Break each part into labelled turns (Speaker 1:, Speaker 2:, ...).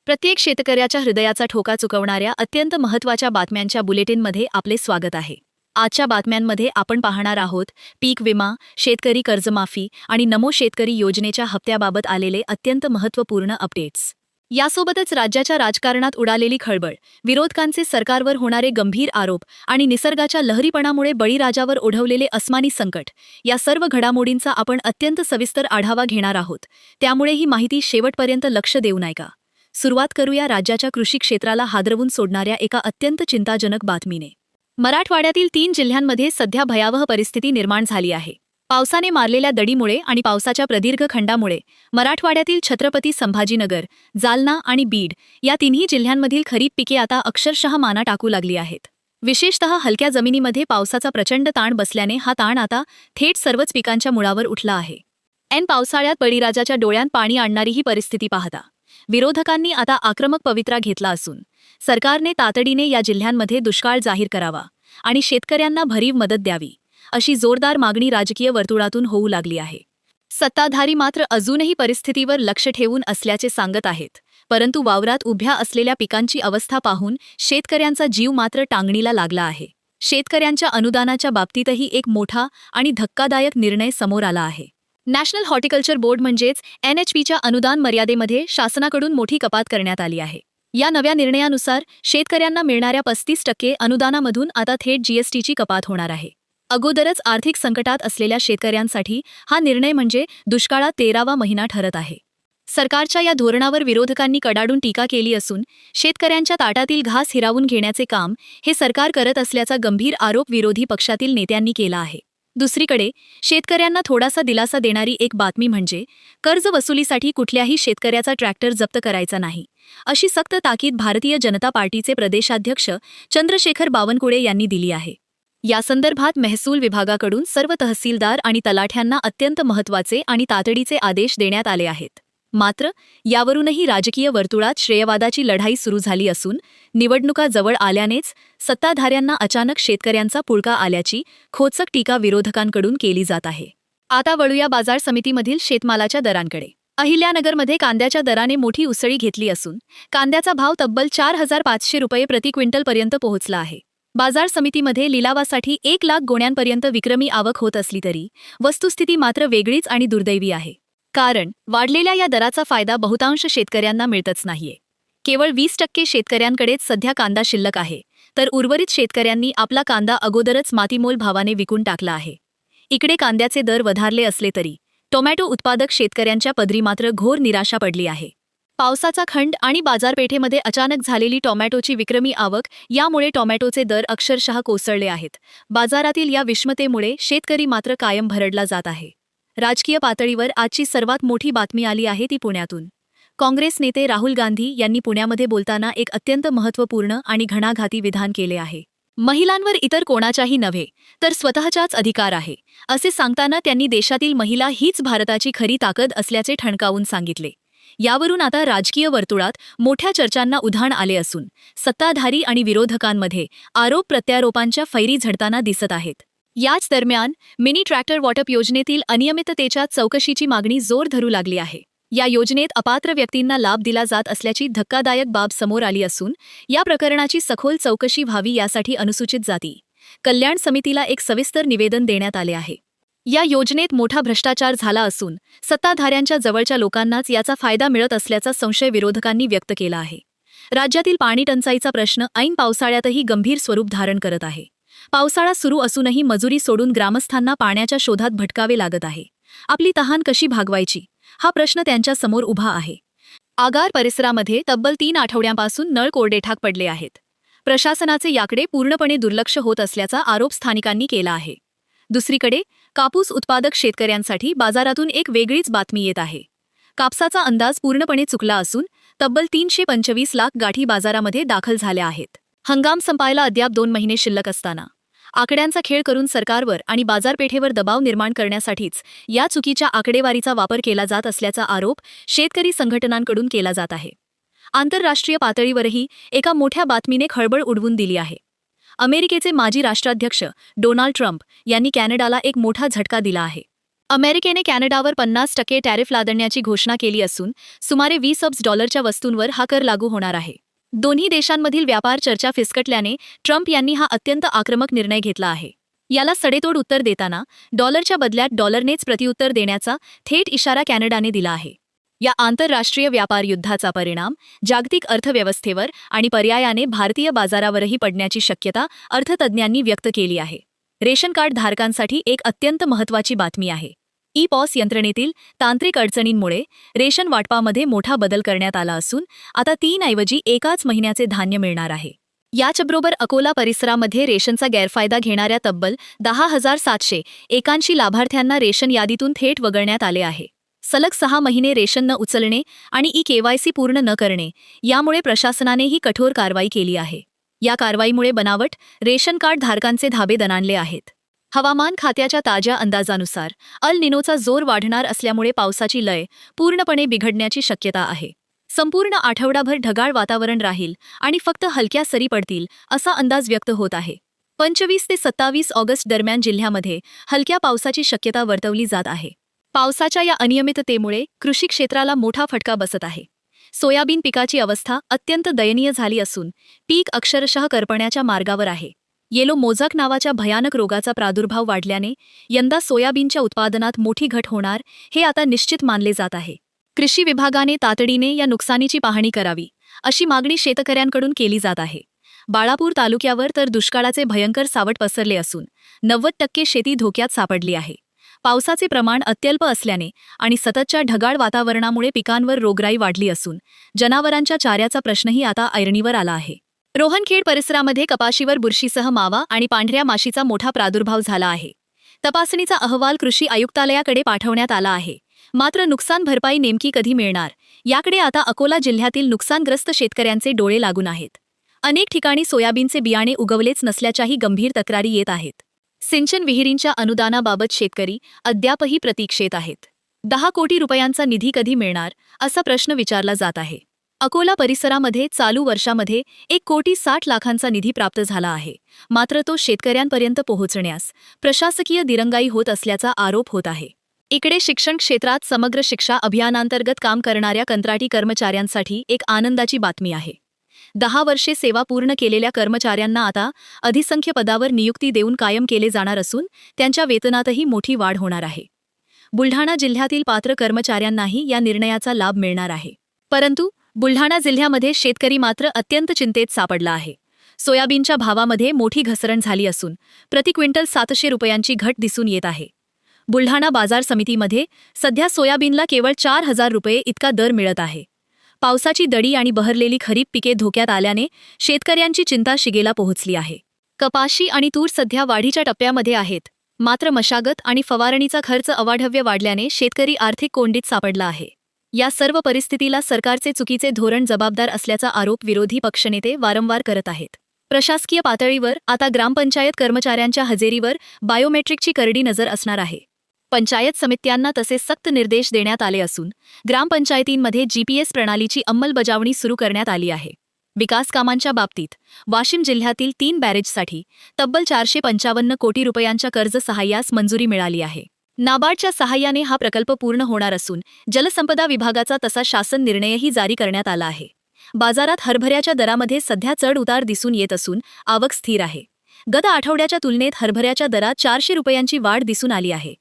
Speaker 1: प्रत्येक शेतकऱ्याच्या हृदयाचा ठोका चुकवणाऱ्या अत्यंत महत्त्वाच्या बातम्यांच्या बुलेटिनमध्ये आपले स्वागत आहे. आजच्या बातम्यांमध्ये आपण पाहणार आहोत पीक विमा, शेतकरी कर्जमाफी आणि नमो शेतकरी योजनेच्या हप्त्याबाबत आलेले अत्यंत महत्त्वपूर्ण अपडेट्स. यासोबतच राज्याच्या राजकारणात उडालेली खळबळ, विरोधकांचे सरकारवर होणारे गंभीर आरोप आणि निसर्गाच्या लहरीपणामुळे बळीराजावर ओढवलेले अस्मानी संकट, या सर्व घडामोडींचा आपण अत्यंत सविस्तर आढावा घेणार आहोत. त्यामुळे ही माहिती शेवटपर्यंत लक्ष देऊ नका. सुरुवात करूया राज्याच्या कृषी क्षेत्राला हादरवून सोडणाऱ्या एका अत्यंत चिंताजनक बातमीने. मराठवाड्यातील 3 जिल्ह्यांमध्ये सध्या भयावह परिस्थिती निर्माण झाली आहे. पावसाने मारलेल्या दडीमुळे आणि पावसाच्या प्रदीर्घ खंडामुळे मराठवाड्यातील छत्रपती संभाजीनगर, जालना आणि बीड या तिन्ही जिल्ह्यांमधील खरीप पिके आता अक्षरशः माना टाकू लागली आहेत. विशेषतः हलक्या जमिनीमध्ये पावसाचा प्रचंड ताण बसल्याने हा ताण आता थेट सर्वच पिकांच्या मुळावर उठला आहे. ऐन पावसाळ्यात बळीराजाच्या डोळ्यात पाणी आणणारी ही परिस्थिती पाहता विरोधकांनी आता आक्रमक पवित्रा घेतला असून सरकारने तातडीने या जिल्ह्यांमध्ये दुष्काळ जाहीर करावा आणि शेतकऱ्यांना भरीव मदत द्यावी, अशी जोरदार मागणी राजकीय वर्तुळातून होऊ लागली आहे. सत्ताधारी मात्र अजूनही परिस्थितीवर लक्ष ठेवून असल्याचे सांगत आहेत, परंतु वावरात उभ्या असलेल्या पिकांची अवस्था पाहून शेतकऱ्यांचा जीव मात्र टांगणीला लागला आहे. शेतकऱ्यांच्या अनुदानाच्या बाबतीतही एक मोठा आणि धक्कादायक निर्णय समोर आला आहे. नॅशनल हॉर्टिकल्चर बोर्ड म्हणजेच NHPच्या अनुदान मर्यादेमध्ये शासनाकडून मोठी कपात करण्यात आली आहे. या नव्या निर्णयानुसार शेतकऱ्यांना मिळणाऱ्या 35% अनुदानामधून आता थेट GSTची कपात होणार आहे. अगोदरच आर्थिक संकटात असलेल्या शेतकऱ्यांसाठी हा निर्णय म्हणजे दुष्काळात 13वा महिना ठरत आहे. सरकारच्या या धोरणावर विरोधकांनी कडाडून टीका केली असून शेतकऱ्यांच्या ताटातील घास हिरावून घेण्याचे काम हे सरकार करत असल्याचा गंभीर आरोप विरोधी पक्षातील नेत्यांनी केला आहे. दुसरीकडे शेतकऱ्यांना थोडासा दिलासा देणारी एक बातमी म्हणजे कर्ज वसुलीसाठी कुठल्याही शेतकऱ्याचा ट्रॅक्टर जप्त करायचा नाही, अशी सक्त ताकीद भारतीय जनता पार्टीचे प्रदेशाध्यक्ष चंद्रशेखर बावनकुळे यांनी दिली आहे. या संदर्भात महसूल विभागाकडून सर्व तहसीलदार आणि तलाठ्यांना अत्यंत महत्त्वाचे आणि तातडीचे आदेश देण्यात आले आहेत. मात्र यावरूनही राजकीय वर्तुळात श्रेयवादाची लढाई सुरू झाली असून निवडणुका जवळ आल्यानेच सत्ताधाऱ्यांना अचानक शेतकऱ्यांचा पुळका आल्याची खोचक टीका विरोधकांकडून केली जात आहे. आता वळूया बाजार समितीमधील शेतमालाच्या दरांकडे. अहिल्यानगरमध्ये कांद्याच्या दराने मोठी उसळी घेतली असून कांद्याचा भाव तब्बल 4,500 रुपये प्रति क्विंटलपर्यंत पोहोचला आहे. बाजार समितीमध्ये लिलावासाठी 1 लाख गोण्यांपर्यंत विक्रमी आवक होत असली तरी वस्तुस्थिती मात्र वेगळीच आणि दुर्दैवी आहे. कारण वाढलेल्या या दराचा फायदा बहुतांश शेतकऱ्यांना मिळतच नाहीये. केवळ 20% शेतकऱ्यांकडेच सध्या कांदा शिल्लक आहे, तर उर्वरित शेतकऱ्यांनी आपला कांदा अगोदरच मातीमोल भावाने विकून टाकला आहे. इकडे कांद्याचे दर वधारले असले तरी टोमॅटो उत्पादक शेतकऱ्यांच्या पदरी मात्र घोर निराशा पडली आहे. पावसाचा खंड आणि बाजारपेठेमध्ये अचानक झालेली टोमॅटोची विक्रमी आवक यामुळे टोमॅटोचे दर अक्षरशः कोसळले आहेत. बाजारातील या विषमतेमुळे शेतकरी मात्र कायम भरडला जात आहे. राजकीय पातळीवर आजची सर्वात मोठी बातमी आली आहे ती पुण्यातून. काँग्रेस नेते राहुल गांधी यांनी पुण्यामध्ये बोलताना एक अत्यंत महत्त्वपूर्ण आणि घणाघाती विधान केले आहे. महिलांवर इतर कोणाच्याही नव्हे तर स्वतःचाच अधिकार आहे, असे सांगताना त्यांनी देशातील महिला हीच भारताची खरी ताकद असल्याचे ठणकावून सांगितले. यावरून आता राजकीय वर्तुळात मोठ्या चर्चांना उधाण आले असून सत्ताधारी आणि विरोधकांमध्ये आरोप प्रत्यारोपांच्या फैरी झडताना दिसत आहेत. याच दरम्यान मिनी ट्रॅक्टर वाटप योजनेतील अनियमिततेच्या चौकशीची मागणी जोर धरू लागली आहे. या योजनेत अपात्र व्यक्तींना लाभ दिला जात असल्याची धक्कादायक बाब समोर आली असून या प्रकरणाची सखोल चौकशी व्हावी यासाठी अनुसूचित जाती कल्याण समितीला एक सविस्तर निवेदन देण्यात आले आहे. या योजनेत मोठा भ्रष्टाचार झाला असून सत्ताधाऱ्यांच्या जवळच्या लोकांनाच याचा फायदा मिळत असल्याचा संशय विरोधकांनी व्यक्त केला आहे. राज्यातील पाणी टंचाईचा प्रश्न ऐन पावसाळ्यातही गंभीर स्वरूप धारण करत आहे. पावसाळा सुरू असूनही मजुरी सोडून ग्रामस्थांना पाण्याच्या शोधात भटकावे लागत आहे. आपली तहान कशी भागवायची हा प्रश्न त्यांच्या समोर उभा आहे. आगार परिसरामध्ये तब्बल 3 आठवड्यांपासून नळ कोरडेठाक पडले आहेत. प्रशासनाचे याकडे पूर्णपणे दुर्लक्ष होत असल्याचा आरोप स्थानिकांनी केला आहे. दुसरीकडे कापूस उत्पादक शेतकऱ्यांसाठी बाजारातून एक वेगळीच बातमी येत आहे. कापसाचा अंदाज पूर्णपणे चुकला असून तब्बल 325 लाख गाठी बाजारामध्ये दाखल झाल्या आहेत. हंगाम संपायला अद्याप 2 महिने शिल्लक असताना आकड्यांचा खेळ करून सरकारवर आणि बाजारपेठेवर दबाव निर्माण करण्यासाठीच या चुकीच्या आकडेवारीचा वापर केला जात असल्याचा आरोप शेतकरी संघटनांकडून केला जात आहे. आंतरराष्ट्रीय पातळीवरही एका मोठ्या बातमीने खळबळ उडवून दिली आहे. अमेरिकेचे माजी राष्ट्राध्यक्ष डोनाल्ड ट्रम्प यांनी कॅनडाला एक मोठा झटका दिला आहे. अमेरिकेने कॅनडावर 50% टॅरिफ लादण्याची घोषणा केली असून सुमारे 20 अब्ज डॉलरच्या वस्तूंवर हा कर लागू होणार आहे. दोन्ही देशांमधील व्यापार चर्चा फिसकटल्याने ट्रम्प यांनी हा अत्यंत आक्रमक निर्णय घेतला आहे. याला सडेतोड उत्तर देताना डॉलरच्या बदल्यात डॉलरनेच प्रत्युत्तर देण्याचा थेट इशारा कॅनडाने दिला आहे. या आंतरराष्ट्रीय व्यापार युद्धाचा परिणाम जागतिक अर्थव्यवस्थेवर आणि पर्यायाने भारतीय बाजारावरही पडण्याची शक्यता अर्थतज्ज्ञांनी व्यक्त केली आहे. रेशन कार्ड धारकांसाठी एक अत्यंत महत्त्वाची बातमी आहे. ई-पॉस यंत्रणेतील तांत्रिक अडचणींमुळे रेशन वाटपामध्ये मोठा बदल करण्यात आला असून आता 3 ऐवजी एकाच महिन्याचे धान्य मिळणार आहे. याचबरोबर अकोला परिसरामध्ये रेशनचा गैरफायदा घेणाऱ्या तब्बल 10,781 लाभार्थ्यांना रेशन यादीतून थेट वगळण्यात आले आहे. सलग 6 महिने रेशन न उचलणे आणि ई-केवायसी पूर्ण न करणे यामुळे प्रशासनानेही कठोर कारवाई केली आहे. या कारवाईमुळे बनावट रेशन कार्ड धारकांचे धाबे दणाणले आहेत. हवामान खात्याच्या ताज्या अंदाजानुसार अल निनोचा जोर वाढणार असल्यामुळे पावसाची लय पूर्णपणे बिघडण्याची शक्यता आहे. संपूर्ण आठवडाभर ढगाळ वातावरण राहील आणि फक्त हलक्या सरी पडतील असा अंदाज व्यक्त होत आहे. 25 ते 27 ऑगस्ट दरम्यान जिल्ह्यामध्ये हलक्या पावसाची शक्यता वर्तवली जात आहे. पावसाच्या या अनियमिततेमुळे कृषी क्षेत्राला मोठा फटका बसत आहे. सोयाबीन पिकाची अवस्था अत्यंत दयनीय झाली असून पीक अक्षरशः करपण्याच्या मार्गावर आहे. येलो मोझॅक नावाच्या भयानक रोगाचा प्रादुर्भाव वाढल्याने यंदा सोयाबीनच्या उत्पादनात मोठी घट होणार हे आता निश्चित मानले जात आहे. कृषी विभागाने तातडीने या नुकसानीची पाहणी करावी अशी मागणी शेतकऱ्यांकडून केली जात आहे. बाळापूर तालुक्यावर तर दुष्काळाचे भयंकर सावट पसरले असून 90% शेती धोक्यात सापडली आहे. पावसाचे प्रमाण अत्यल्प असल्याने आणि सततच्या ढगाळ वातावरणामुळे पिकांवर रोगराई वाढली असून जनावरांच्या चाऱ्याचा प्रश्नही आता ऐरणीवर आला आहे. रोहनखेड परिसरामध्ये कपाशीवर बुरशीसह मावा आणि पांढऱ्या माशीचा मोठा प्रादुर्भाव झाला आहे. तपासणीचा अहवाल कृषी आयुक्तालयाकडे पाठवण्यात आला आहे. मात्र नुकसान भरपाई नेमकी कधी मिळणार याकडे आता अकोला जिल्ह्यातील नुकसानग्रस्त शेतकऱ्यांचे डोळे लागून आहेत. अनेक ठिकाणी सोयाबीनचे बियाणे उगवलेच नसल्याच्याही गंभीर तक्रारी येत आहेत. सिंचन विहिरींच्या अनुदानाबाबत शेतकरी अद्यापही प्रतीक्षेत आहेत. 10 कोटी रुपयांचा निधी कधी मिळणार असा प्रश्न विचारला जात आहे. अकोला परिसरामध्ये चालू वर्षामध्ये 1,60,00,000 निधी प्राप्त झाला आहे. मात्र तो शेतकऱ्यांपर्यंत पोहोचण्यास प्रशासकीय दिरंगाई होत असल्याचा आरोप होत आहे. इकडे शिक्षण क्षेत्रात समग्र शिक्षा अभियानांतर्गत काम करणाऱ्या कंत्राटी कर्मचाऱ्यांसाठी एक आनंदाची बातमी आहे. 10 वर्षे सेवा पूर्ण केलेल्या कर्मचाऱ्यांना आता अधिसंख्य पदावर नियुक्ती देऊन कायम केले जाणार असून त्यांच्या वेतनातही मोठी वाढ होणार आहे. बुलढाणा जिल्ह्यातील पात्र कर्मचाऱ्यांनाही या निर्णयाचा लाभ मिळणार आहे. परंतु बुलढाणा जिल्ह्यामध्ये शेतकरी मात्र अत्यंत चिंतेत सापडला आहे. सोयाबीनच्या भावामध्ये मोठी घसरण झाली असून प्रति क्विंटल 700 रुपयांची घट दिसून येत आहे. बुलढाणा बाजार समितीमध्ये सध्या सोयाबीनला केवळ 4,000 रुपये इतका दर मिळत आहे. पावसाची दडी आणि बहरलेली खरीप पिके धोक्यात आल्याने शेतकऱ्यांची चिंता शिगेला पोहोचली आहे. कपाशी आणि तूर सध्या वाढीच्या टप्प्यामध्ये आहेत. मात्र मशागत आणि फवारणीचा खर्च अवाढव्य वाढल्याने शेतकरी आर्थिक कोंडीत सापडला आहे. या सर्व परिस्थितीला सरकारचे चुकीचे धोरण जबाबदार असल्याचा आरोप विरोधी पक्षनेते वारंवार करत आहेत. प्रशासकीय पातळीवर आता ग्रामपंचायत कर्मचाऱ्यांच्या हजेरीवर बायोमेट्रिकची करडी नजर असणार आहे. पंचायत समित्यांना तसे सक्त निर्देश देण्यात आले असून ग्रामपंचायतींमध्ये GPS प्रणालीची अंमलबजावणी सुरू करण्यात आली आहे. विकास कामांच्या बाबतीत वाशिम जिल्ह्यातील 3 बॅरेजसाठी तब्बल 455 कोटी रुपयांच्या कर्ज सहाय्यास मंजुरी मिळाली आहे. नाबार्डच्या सहाय्याने हा प्रकल्प पूर्ण होणार असून जलसंपदा विभागाचा तसा शासन निर्णयही जारी करण्यात आला आहे. बाजारात हरभऱ्याच्या दरामध्ये सध्या चढ उतार दिसून येत असून आवक स्थिर आहे. गत आठवड्याच्या तुलनेत हरभऱ्याच्या दरात 400 रुपयांची वाढ दिसून आली आहे.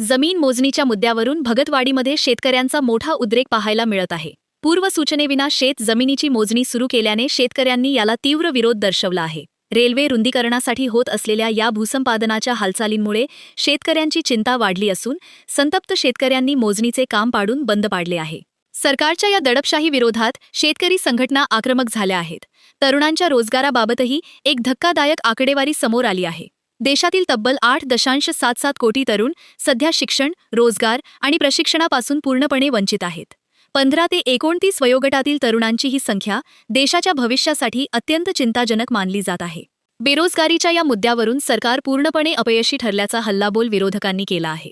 Speaker 1: जमीन मोजणीच्या मुद्द्यावरून भगतवाडीमध्ये शेतकऱ्यांचा मोठा उद्रेक पाहायला मिळत आहे. पूर्वसूचनेविना शेत जमिनीची मोजणी सुरू केल्याने शेतकऱ्यांनी याला तीव्र विरोध दर्शवला आहे. रेल्वे रुंदीकरणासाठी होत असलेल्या या भूसंपादनाच्या हालचालींमुळे शेतकऱ्यांची चिंता वाढली असून संतप्त शेतकऱ्यांनी मोजणीचे काम पाडून बंद पाडले आहे. सरकारच्या या दडपशाही विरोधात शेतकरी संघटना आक्रमक झाल्या आहेत. तरुणांच्या रोजगाराबाबतही एक धक्कादायक आकडेवारी समोर आली आहे. देशातील तब्बल 8.77 कोटी तरुण सध्या शिक्षण, रोजगार आणि प्रशिक्षणापासून पूर्णपणे वंचित आहेत. 15 ते 29 वयोगटातील तरुणांची ही संख्या देशाच्या भविष्यासाठी अत्यंत चिंताजनक मानली जात आहे. बेरोजगारीच्या या मुद्द्यावरून सरकार पूर्णपणे अपयशी ठरल्याचा हल्लाबोल विरोधकांनी केला आहे.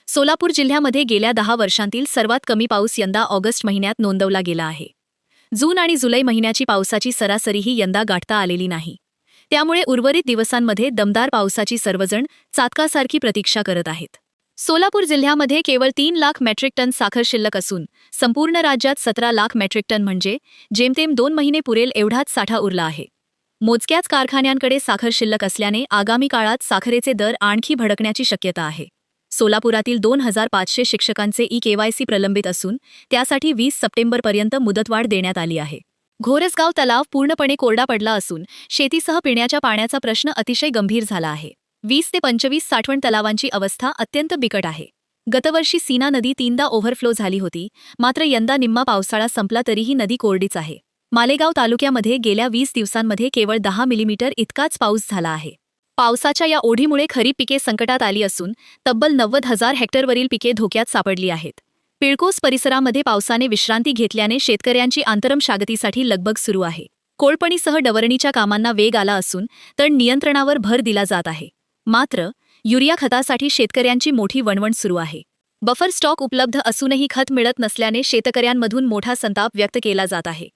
Speaker 1: सोलापूर जिल्ह्यामध्ये गेल्या 10 वर्षांतील सर्वात कमी पाऊस यंदा ऑगस्ट महिन्यात नोंदवला गेला आहे. जून आणि जुलै महिन्याची पावसाची सरासरीही यंदा गाठता आलेली नाही. त्यामुळे उर्वरित दिवसांमध्ये दमदार पावसाची सर्वजण चातकासारखी प्रतीक्षा करत आहेत. सोलापूर जिल्ह्यामध्ये केवळ 3 लाख मेट्रिक टन साखर शिल्लक असून संपूर्ण राज्यात 17 लाख मेट्रिक टन म्हणजे जेमतेम 2 महिने पुरेल एवढाच साठा उरला आहे. मोजक्याच कारखान्यांकडे साखर शिल्लक असल्याने आगामी काळात साखरेचे दर आणखी भडकण्याची शक्यता आहे. सोलापुरातील 2500 शिक्षकांचे ई-केवायसी प्रलंबित असून त्यासाठी 20 सप्टेंबरपर्यंत मुदतवाढ देण्यात आली आहे. घोरसगाव तलाव पूर्णपणे कोरडा पडला असून शेतीसह पिण्याच्या पाण्याचा प्रश्न अतिशय गंभीर झाला आहे. 20 ते 25 साठवण तलावांची अवस्था अत्यंत बिकट आहे. गतवर्षी सीना नदी 3दा ओव्हरफ्लो झाली होती, मात्र यंदा निम्मा पावसाळा संपला तरीही नदी कोरडीच आहे. मालेगाव तालुक्यामध्ये गेल्या 20 दिवसांमध्ये केवळ 10 मिलीमीटर इतकाच पाऊस झाला आहे. पावसाच्या या ओढीमुळे खरीप पिके संकटात आली असून तब्बल 90,000 हेक्टरवरील पिके धोक्यात सापडली आहेत. पिळकोस परिसरामध्ये पावसाने विश्रांती घेतल्याने शेतकऱ्यांची आंतरमशागतीसाठी लगबग सुरू आहे. कोळपणीसह डवरणीच्या कामांना वेग आला असून तण नियंत्रणावर भर दिला जात आहे. मात्र युरिया खतासाठी शेतकऱ्यांची मोठी वणवण सुरू आहे. बफर स्टॉक उपलब्ध असूनही खत मिळत नसल्याने शेतकऱ्यांमधून मोठा संताप व्यक्त केला जात आहे.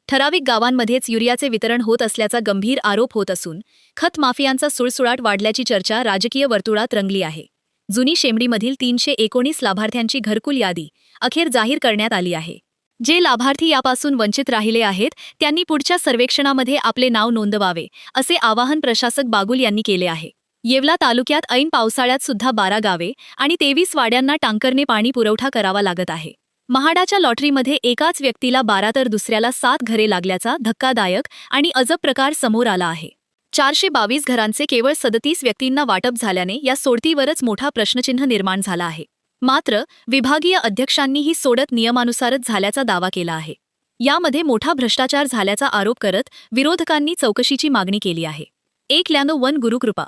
Speaker 1: ठराविक गावांमध्येच युरियाचे वितरण होत असल्याचा गंभीर आरोप होत असून खत माफियांचा सुळसुळाट वाढल्याची चर्चा राजकीय वर्तुळात रंगली आहे. जुनी शेमडीमधील 319 लाभार्थ्यांची घरकुल यादी अखेर जाहीर करण्यात आली आहे. जे लाभार्थी यापासून वंचित राहिले आहेत त्यांनी पुढच्या सर्वेक्षणामध्ये आपले नाव नोंदवावे, असे आवाहन प्रशासक बागुल यांनी केले आहे. येवला तालुक्यात ऐन पावसाळ्यात सुद्धा 12 गावे आणि 23 वाड्यांना टांकरने पाणी पुरवठा करावा लागत आहे. म्हाडाच्या लॉटरीमध्ये एकाच व्यक्तीला 12 तर दुसऱ्याला 7 घरे लागल्याचा धक्कादायक आणि अजब प्रकार समोर आला आहे. 422 घरांचे केवळ 37 व्यक्तींना वाटप झाल्याने या सोडतीवरच मोठा प्रश्नचिन्ह निर्माण झाला आहे. मात्र विभागीय अध्यक्षांनीही सोडत नियमानुसारच झाल्याचा दावा केला आहे. यामध्ये मोठा भ्रष्टाचार झाल्याचा आरोप करत विरोधकांनी चौकशीची मागणी केली आहे. 1 ल्यानो 1 गुरुकृपा.